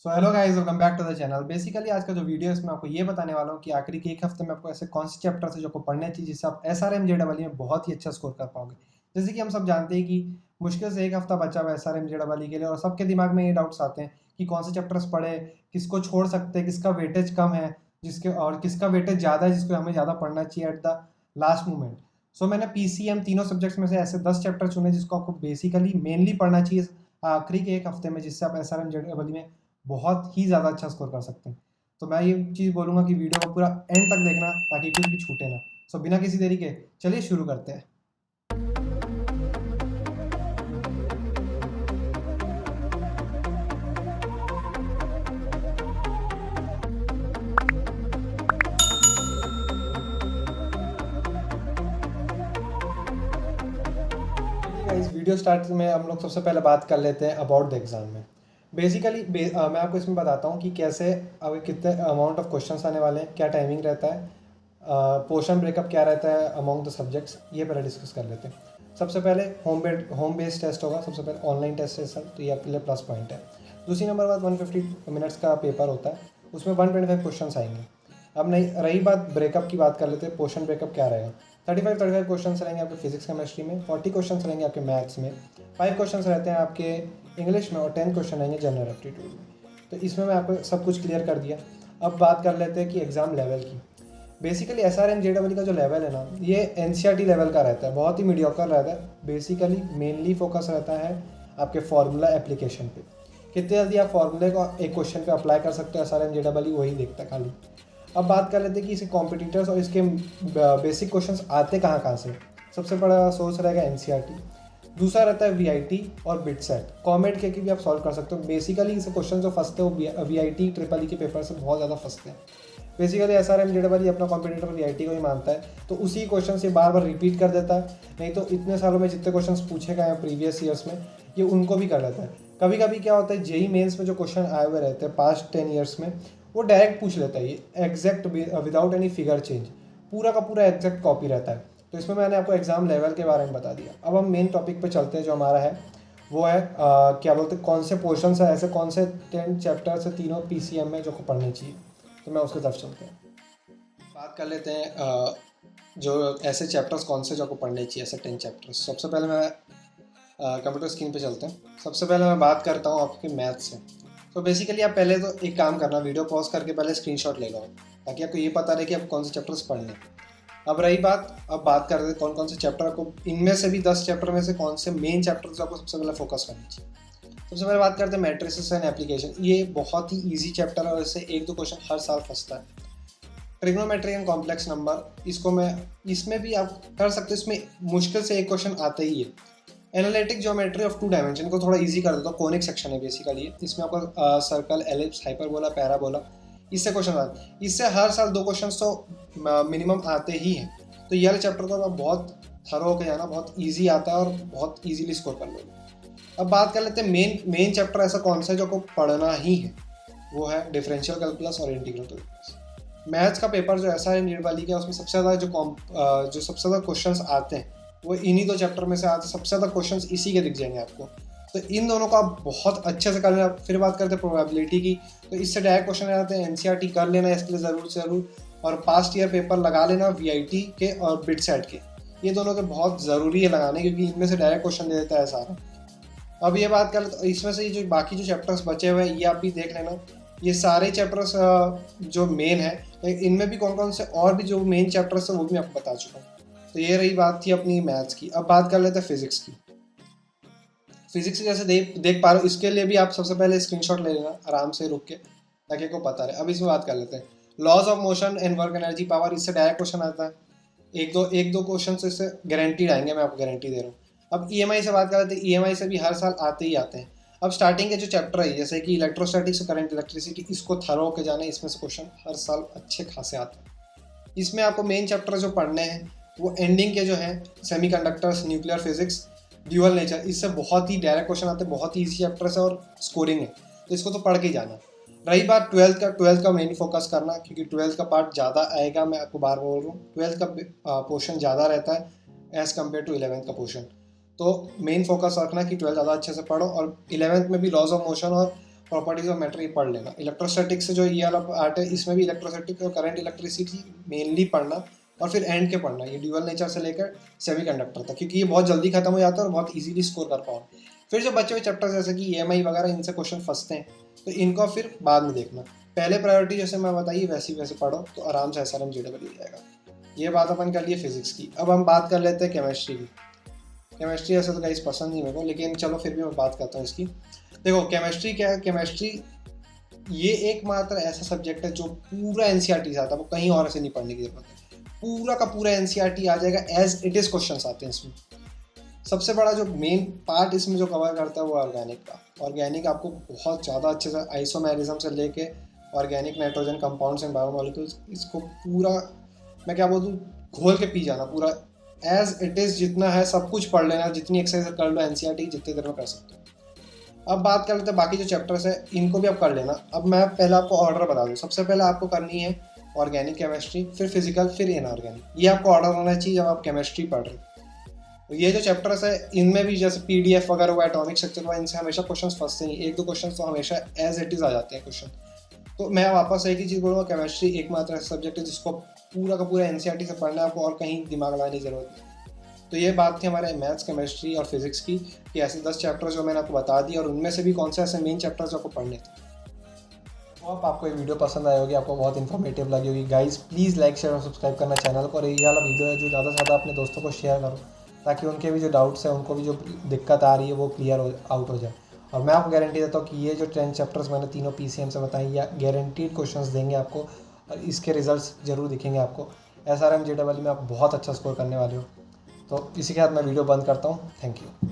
So hello guys, welcome back to the channel. Basically आज का जो वीडियो है इसमें आपको ये बताने वाला हूँ कि आखिरी के एक हफ्ते में आपको ऐसे कौन से चैप्टर है जो आपको पढ़ने चाहिए जिससे आप SRM JEE में बहुत ही अच्छा स्कोर कर पाओगे। जैसे कि हम सब जानते हैं कि मुश्किल से एक हफ्ता बचा हुआ है SRM JEE के लिए और सबके दिमाग में ये डाउट्स आते हैं कि कौन से चैप्टर्स पढ़े, किसको छोड़ सकते हैं, किसका वेटेज कम है जिसके और किसका वेटेज ज़्यादा है जिसको हमें ज़्यादा पढ़ना चाहिए एट द लास्ट मोमेंट। सो मैंने PCM तीनों सब्जेक्ट्स में से ऐसे 10 चैप्टर चुने जिसको आपको बेसिकली मेनली पढ़ना चाहिए आखिरी के एक हफ्ते में, जिससे आप SRM JEE में बहुत ही ज़्यादा अच्छा स्कोर कर सकते हैं। तो मैं ये चीज़ बोलूँगा कि वीडियो को पूरा एंड तक देखना ताकि कुछ भी छूटे ना। सो बिना किसी देरी के चलिए शुरू करते हैं। इस वीडियो स्टार्ट में हम लोग सबसे पहले बात कर लेते हैं अबाउट द एग्ज़ाम में। बेसिकली मैं आपको इसमें बताता हूँ कि कैसे अब कितने अमाउंट ऑफ क्वेश्चंस आने वाले हैं, क्या टाइमिंग रहता है, पोर्शन ब्रेकअप क्या रहता है अमॉन्ग द सब्जेक्ट्स, ये पहले डिस्कस कर लेते हैं। सबसे पहले होम बेस्ड टेस्ट होगा। सबसे पहले ऑनलाइन टेस्ट है सर, तो ये आपके लिए प्लस पॉइंट है। दूसरी नंबर बात 150 मिनट्स का पेपर होता है, उसमें 125 क्वेश्चन आएंगे। अब नहीं रही बात ब्रेकअप की, बात कर लेते हैं पोर्शन ब्रेकअप क्या रहेगा। 35 क्वेश्चन रहेंगे आपके फिजिक्स केमिस्ट्री में, 40 क्वेश्चन रहेंगे आपके मैथ्स में, 5 क्वेश्चन रहते हैं आपके इंग्लिश में और 10 क्वेश्चन रहेंगे जनरल एप्टीट्यूड में। तो इसमें मैं आपको सब कुछ क्लियर कर दिया। अब बात कर लेते हैं कि एग्ज़ाम लेवल की। बेसिकली SRM JEE का जो लेवल है ना, ये NCERT लेवल का रहता है, बहुत ही मीडियोकर रहता है। बेसिकली मेनली फोकस रहता है आपके फार्मूला एप्लीकेशन पे, कितने जल्दी आप फार्मूले को एक क्वेश्चन पे अप्लाई कर सकते हो। SRM JEE वही देखता है खाली। अब बात कर लेते हैं कि इसके कॉम्पिटिटर्स और इसके बेसिक क्वेश्चंस आते कहाँ से। सबसे बड़ा सोर्स रहेगा NCERT, दूसरा रहता है VIT और बिटसेट। कॉमेट के भी आप सॉल्व कर सकते हो। बेसिकली इसे क्वेश्चन जो फंसते हो VIT EEE के पेपर से बहुत ज़्यादा फंसते हैं। बेसिकली SRM JEE अपना कॉम्पिटिटर VIT को ही मानता है, तो उसी क्वेश्चन से बार बार रिपीट कर देता है। नहीं तो इतने सालों में जितने क्वेश्चन पूछे गए हैं प्रीवियस ईयर्स में, ये उनको भी कर लेता है। कभी कभी क्या होता है, JEE मेंस में जो क्वेश्चन आए हुए रहते हैं पास्ट 10 ईयर्स में, वो डायरेक्ट पूछ लेता है, ये exact without any figure change, पूरा का पूरा एग्जैक्ट कॉपी रहता है। तो इसमें मैंने आपको एग्जाम लेवल के बारे में बता दिया। अब हम मेन टॉपिक पे चलते हैं जो हमारा है, वो है क्या बोलते हैं, कौन से पोर्शन है, ऐसे कौन से 10 चैप्टर्स है तीनों PCM में जो को पढ़ने चाहिए। तो मैं उसकी तरफ चलते हैं, बात कर लेते हैं जो ऐसे चैप्टर्स कौन से जो आपको पढ़ने चाहिए, ऐसे 10 चैप्टर्स। सबसे पहले मैं कंप्यूटर स्क्रीन पे चलते हैं। सबसे पहले मैं बात करता हूँ आपके मैथ से। तो बेसिकली आप पहले तो एक काम करना, वीडियो पॉज करके पहले स्क्रीनशॉट ले लो ताकि आपको ये पता रहे कि आप कौन से चैप्टर्स पढ़ने। अब रही बात, अब बात करते हैं कौन कौन से चैप्टर आपको, इनमें से भी 10 चैप्टर में से कौन से मेन चैप्टर्स आपको सबसे पहले फोकस करनी चाहिए। सबसे पहले बात करते हैं मैट्रिसेस एंड एप्लीकेशन। ये बहुत ही ईजी चैप्टर है और इससे 1-2 क्वेश्चन हर साल फंसता है। ट्रिग्नोमेट्री एंड कॉम्प्लेक्स नंबर, इसको मैं इसमें भी आप कर सकते हो, इसमें मुश्किल से एक क्वेश्चन आता ही है। एनालिटिक ज्योमेट्री ऑफ 2 डायमेंशन को थोड़ा इजी कर देता हूँ, कोनिक सेक्शन है बेसिकली। इसमें आपको सर्कल, एलिप्स, हाइपरबोला, पैराबोला, इससे क्वेश्चन आते हैं। इससे हर साल 2 क्वेश्चन तो मिनिमम आते ही हैं। तो ये वाले चैप्टर को आप बहुत थरो होकर जाना, बहुत ईजी आता है और बहुत ईजीली स्कोर कर लोगे। अब बात कर लेते हैं मेन चैप्टर ऐसा कौन सा है जो आपको पढ़ना ही है, वो है डिफरेंशियल कैलकुलस और इंटीग्रल कैलकुलस। मैथ्स का पेपर जो ऐसा है JEE का, उसमें सबसे ज़्यादा जो सबसे ज़्यादा क्वेश्चंस आते हैं वो इन्हीं 2 चैप्टर में से आते हैं। सबसे ज़्यादा क्वेश्चंस इसी के दिख जाएंगे आपको। तो इन दोनों को आप बहुत अच्छे से कर लेना। फिर बात करते हैं प्रोबेबिलिटी की, तो इससे डायरेक्ट क्वेश्चन आते हैं। NCERT कर लेना इसके लिए ज़रूर से ज़रूर, और पास्ट ईयर पेपर लगा लेना VIT के और बिटसेट के। ये दोनों के बहुत ज़रूरी है लगाने, क्योंकि इनमें से डायरेक्ट क्वेश्चन दे देता है सारा। अब ये बात कर ले तो इसमें से ये जो बाकी जो चैप्टर्स बचे हुए हैं ये आप भी देख लेना। ये सारे चैप्टर्स जो मेन है, इनमें भी कौन कौन से और भी जो मेन चैप्टर्स हैं वो भी मैं आपको बता चुका हूँ। तो ये रही बात थी अपनी मैथ्स की। अब बात कर लेते हैं फिजिक्स की। फिजिक्स जैसे देख पा रहे हो, इसके लिए भी आप सबसे पहले स्क्रीनशॉट ले लेना आराम से रुक के ताकि आपको पता रहे। अब इसमें बात कर लेते हैं laws of motion and work energy power. इससे डायरेक्ट क्वेश्चन आता है, एक दो क्वेश्चन से इससे गारंटीड आएंगे, मैं आपको गारंटी दे रहा हूँ। अब EMI से बात कर लेते हैं। EMI से भी हर साल आते ही आते हैं। अब स्टार्टिंग के जो चैप्टर है जैसे कि इलेक्ट्रोस्टैटिक्स और करंट इलेक्ट्रिसिटी, इसको थरो होकर जाना, इसमें से क्वेश्चन हर साल अच्छे खासे आते हैं। इसमें आपको मेन चैप्टर जो पढ़ने हैं वो एंडिंग के जो हैं, semiconductors, nuclear physics, dual nature, इससे बहुत ही डायरेक्ट क्वेश्चन आते हैं। बहुत ही ईजी चैप्टर्स है और स्कोरिंग है, तो इसको तो पढ़ के ही जाना। रही बात 12th का मेन फोकस करना, क्योंकि 12th का पार्ट ज़्यादा आएगा। मैं आपको बार बोल रहा हूँ 12th का पोर्शन ज़्यादा रहता है एज़ कम्पेयर टू 11th का पोर्शन। तो मेन फोकस रखना कि 12th ज़्यादा अच्छे से पढ़ो, और 11th में भी लॉज ऑफ मोशन और प्रॉपर्टीज ऑफ मैटर ये पढ़ लेना। इलेक्ट्रोस्टैटिक से जो ये वाला पार्ट है इसमें भी इलेक्ट्रोस्टैटिक और करंट इलेक्ट्रिसिटी मेनली पढ़ना, और फिर एंड के पढ़ना ये ड्यूअल नेचर से लेकर सेमीकंडक्टर तक, क्योंकि ये बहुत जल्दी खत्म हो जाता है और बहुत इजीली स्कोर कर पाओ। फिर जो बचे हुए चैप्टर्स जैसे कि EMI वगैरह इनसे क्वेश्चन फंसते हैं तो इनको फिर बाद में देखना। पहले प्रायोरिटी जैसे मैं बताइए वैसे पढ़ो तो आराम से SRM JEE हो जाएगा। ये बात अपन कर लिए फिजिक्स की। अब हम बात कर लेते हैं केमिस्ट्री की। केमिस्ट्री ऐसे तो गाइस पसंद नहीं मेरे को, लेकिन चलो फिर भी मैं बात करता हूँ इसकी। देखो केमिस्ट्री क्या है, केमिस्ट्री ये एकमात्र ऐसा सब्जेक्ट है जो पूरा NCERT से आता है, वो कहीं और से नहीं पढ़ने की जरूरत है। पूरा का पूरा NCERT आ जाएगा, एज इट इज क्वेश्चंस आते हैं इसमें। सबसे बड़ा जो मेन पार्ट इसमें जो कवर करता है वो ऑर्गेनिक का। ऑर्गेनिक आपको बहुत ज़्यादा अच्छे से आइसोमेरिज्म से लेके organic nitrogen compounds and biomolecules, इसको पूरा मैं क्या बोलूँ घोल के पी जाना, पूरा एज इट इज़ जितना है सब कुछ पढ़ लेना, जितनी एक्सरसाइज कर लो NCERT जितनी देर में कर सकते हो। अब बात कर लेते हैं बाकी जो चैप्टर्स है इनको भी आप कर लेना। अब मैं पहले आपको ऑर्डर बता दूँ। सबसे पहले आपको करनी है ऑर्गेनिक केमिस्ट्री, फिर फिजिकल, फिर इनऑर्गेनिक। ये आपको ऑर्डर होना चाहिए जब आप केमिस्ट्री पढ़ रहे हो। ये जो चैप्टर्स है इनमें भी जैसे PDF वगैरह हुआ, एटॉमिक स्ट्रक्चर हुआ, इनसे हमेशा क्वेश्चन फंसते नहीं, एक दो क्वेश्चन तो हमेशा एज इट इज़ आ जाते हैं क्वेश्चन। तो मैं वापस एक ही चीज़ बोलूँगा, केमिस्ट्री एकमात्र ऐसा सब्जेक्ट है जिसको पूरा का पूरा NCERT से पढ़ना है आपको, और कहीं दिमाग लगाने की जरूरत नहीं। तो ये बात थी हमारे मैथ्स, केमिस्ट्री और फिजिक्स की, कि ऐसे 10 चैप्टर्स जो मैंने आपको बता दिए, और उनमें से भी कौन से ऐसे मेन चैप्टर्स आपको पढ़ने थे। तो आपको ये वीडियो पसंद आई होगी, आपको बहुत इन्फॉर्मेटिव लगी होगी। गाइस प्लीज़ लाइक शेयर और सब्सक्राइब करना चैनल को, और ये वाला वीडियो है जो ज़्यादा से ज़्यादा अपने दोस्तों को शेयर करो, ताकि उनके भी जो डाउट्स हैं, उनको भी जो दिक्कत आ रही है वो क्लियर आउट हो जाए। और मैं आपको गारंटी देता हूँ कि ये जो 10 चैप्टर्स मैंने तीनों PCM से बताई, या गारंटीड क्वेश्चंस देंगे आपको, और इसके रिजल्ट्स जरूर दिखेंगे आपको। SRM JEE में आप बहुत अच्छा स्कोर करने वाले हो। तो इसी के साथ मैं वीडियो बंद करता हूँ। Thank you.